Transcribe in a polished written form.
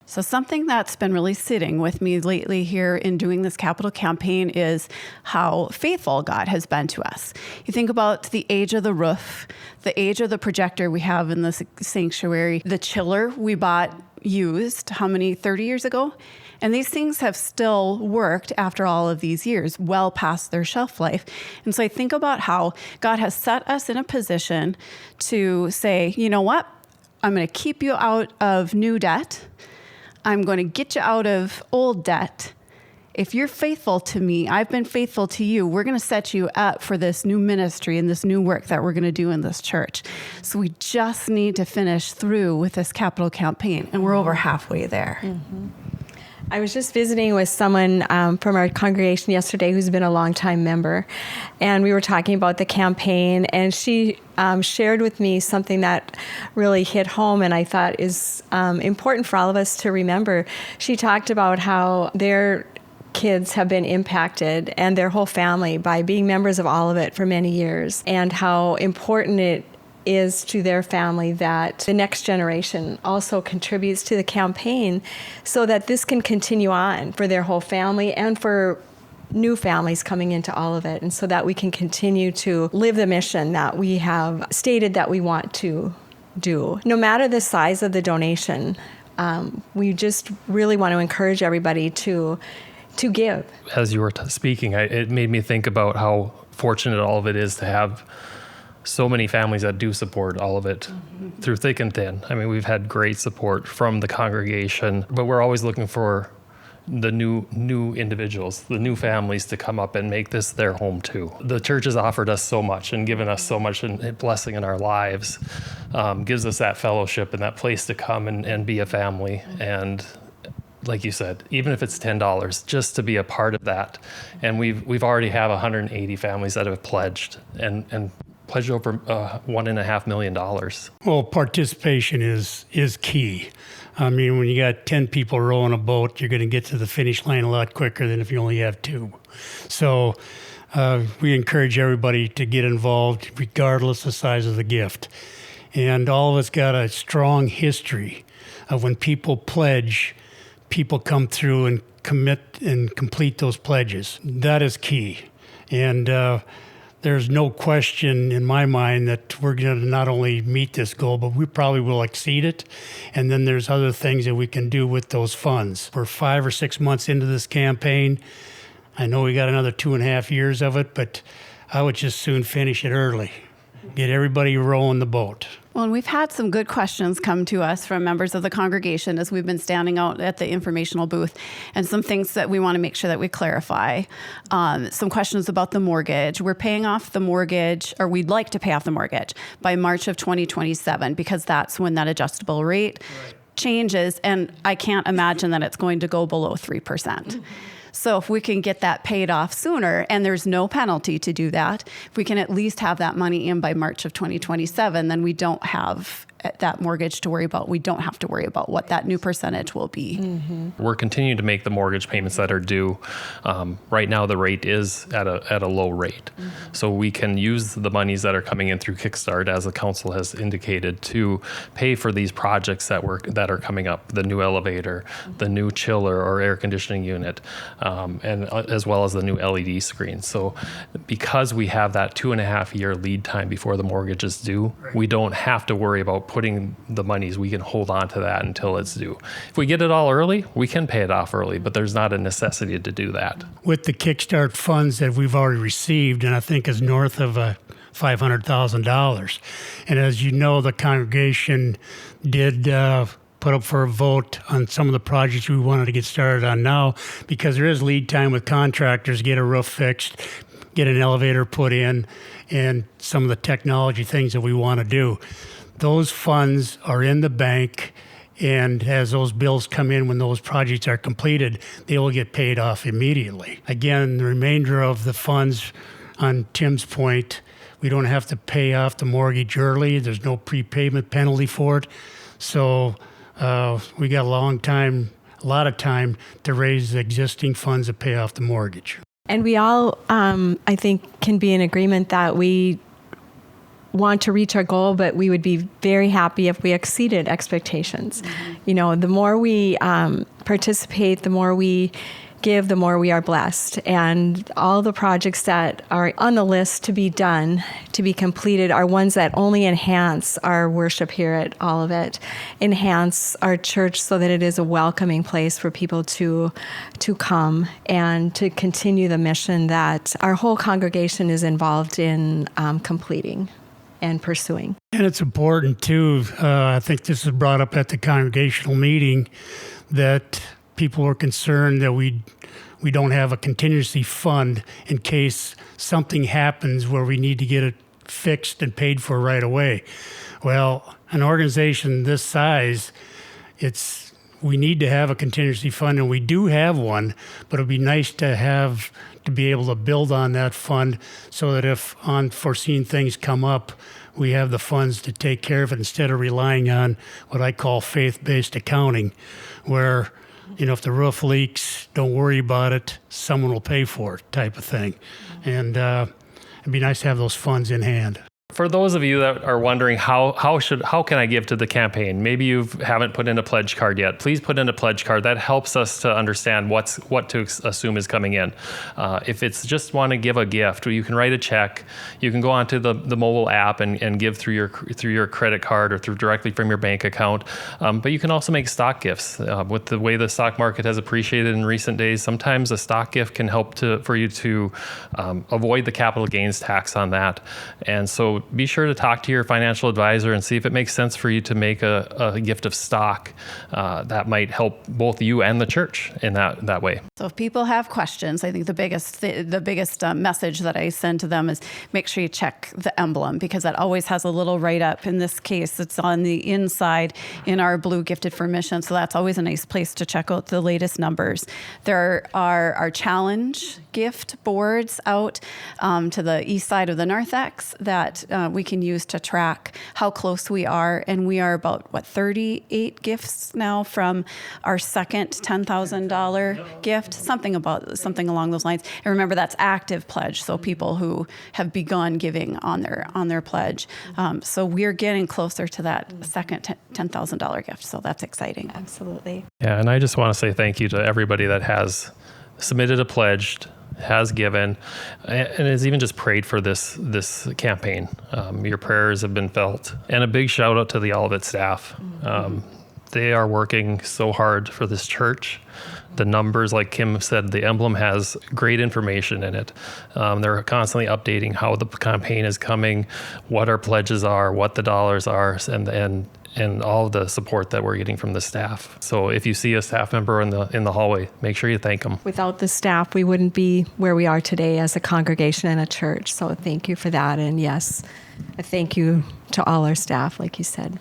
So something that's been really sitting with me lately here in doing this capital campaign is how faithful God has been to us. You think about the age of the roof, the age of the projector we have in the sanctuary, the chiller we bought used, 30 years ago? And these things have still worked after all of these years, well past their shelf life. And so I think about how God has set us in a position to say, you know what? I'm going to keep you out of new debt. I'm going to get you out of old debt. If you're faithful to me, I've been faithful to you, we're going to set you up for this new ministry and this new work that we're going to do in this church. So we just need to finish through with this capital campaign, and we're over halfway there. Mm-hmm. I was just visiting with someone from our congregation yesterday who's been a longtime member, and we were talking about the campaign, and she shared with me something that really hit home and I thought is important for all of us to remember. She talked about how their kids have been impacted and their whole family by being members of all of it for many years, and how important it is to their family that the next generation also contributes to the campaign so that this can continue on for their whole family and for new families coming into all of it, and so that we can continue to live the mission that we have stated that we want to do. No matter the size of the donation, we just really want to encourage everybody to give. As you were speaking, it made me think about how fortunate all of it is to have so many families that do support all of it through thick and thin. I mean, we've had great support from the congregation, but we're always looking for the new individuals, the new families to come up and make this their home too. The church has offered us so much and given us so much blessing in our lives, gives us that fellowship and that place to come and be a family. And like you said, even if it's $10, just to be a part of that. And we've already have 180 families that have pledged and pledged over $1.5 million. Well, participation is key. I mean, when you got 10 people rowing a boat, you're going to get to the finish line a lot quicker than if you only have 2. So we encourage everybody to get involved regardless of the size of the gift. And all of us got a strong history of when people pledge, people come through and commit and complete those pledges. That is key. And there's no question in my mind that we're going to not only meet this goal, but we probably will exceed it. And then there's other things that we can do with those funds. We're 5 or 6 months into this campaign. I know we got another 2.5 years of it, but I would just soon finish it early. Get everybody rowing the boat. Well, and we've had some good questions come to us from members of the congregation as we've been standing out at the informational booth, and some things that we want to make sure that we clarify. Some questions about the mortgage. We're paying off the mortgage, or we'd like to pay off the mortgage by March of 2027, because that's when that adjustable rate changes, and I can't imagine that it's going to go below 3%. So if we can get that paid off sooner, and there's no penalty to do that, if we can at least have that money in by March of 2027, then we don't have that mortgage to worry about. We don't have to worry about what that new percentage will be. Mm-hmm. We're continuing to make the mortgage payments that are due. Right now, the rate is at a low rate. Mm-hmm. So we can use the monies that are coming in through Kickstart, as the council has indicated, to pay for these projects that are coming up, the new elevator, the new chiller or air conditioning unit, and as well as the new LED screen. So because we have that 2.5-year lead time before the mortgage is due, we don't have to worry about putting the monies. We can hold on to that until it's due. If we get it all early, we can pay it off early, but there's not a necessity to do that. With the Kickstart funds that we've already received, and I think is north of $500,000. And as you know, the congregation did put up for a vote on some of the projects we wanted to get started on now, because there is lead time with contractors, get a roof fixed, get an elevator put in, and some of the technology things that we want to do. Those funds are in the bank, and as those bills come in when those projects are completed, they will get paid off immediately. Again, the remainder of the funds, on Tim's point, we don't have to pay off the mortgage early. There's no prepayment penalty for it. So we got a lot of time to raise the existing funds to pay off the mortgage. And we all, I think, can be in agreement that we want to reach our goal, but we would be very happy if we exceeded expectations. The more we participate, the more we give, the more we are blessed. And all the projects that are on the list to be done, to be completed, are ones that only enhance our worship here at Olivet, enhance our church so that it is a welcoming place for people to come and to continue the mission that our whole congregation is involved in completing and pursuing. And it's important, too, I think this was brought up at the congregational meeting, that people are concerned that we don't have a contingency fund in case something happens where we need to get it fixed and paid for right away. Well, an organization this size, we need to have a contingency fund, and we do have one, but it'd be nice to be able to build on that fund so that if unforeseen things come up, we have the funds to take care of it instead of relying on what I call faith-based accounting, where if the roof leaks, don't worry about it, someone will pay for it type of thing. And it'd be nice to have those funds in hand. For those of you that are wondering how can I give to the campaign? Maybe you haven't put in a pledge card yet. Please put in a pledge card. That helps us to understand what to assume is coming in. If it's just want to give a gift, you can write a check. You can go onto the mobile app and give through your credit card or directly from your bank account. But you can also make stock gifts. With the way the stock market has appreciated in recent days, sometimes a stock gift can help for you to avoid the capital gains tax on that. And so be sure to talk to your financial advisor and see if it makes sense for you to make a gift of stock that might help both you and the church in that way. So if people have questions, I think the biggest message that I send to them is make sure you check the emblem, because that always has a little write-up. In this case, it's on the inside in our blue Gifted for Mission. So that's always a nice place to check out the latest numbers. There are our challenge gift boards out to the east side of the narthex that we can use to track how close we are. And we are about, 38 gifts now from our second $10,000 gift, something along those lines. And remember, that's active pledge, so people who have begun giving on their pledge. So we're getting closer to that second $10,000 gift. So that's exciting. Absolutely. Yeah, and I just want to say thank you to everybody that has submitted a pledge, has given, and has even just prayed for this campaign. Your prayers have been felt. And a big shout out to the Olivet staff. They are working so hard for this church. The numbers, like Kim said, the emblem has great information in it. They're constantly updating how the campaign is coming, what our pledges are, what the dollars are, and all of the support that we're getting from the staff. So if you see a staff member in the hallway, make sure you thank them. Without the staff, we wouldn't be where we are today as a congregation and a church. So thank you for that. And yes, a thank you to all our staff, like you said.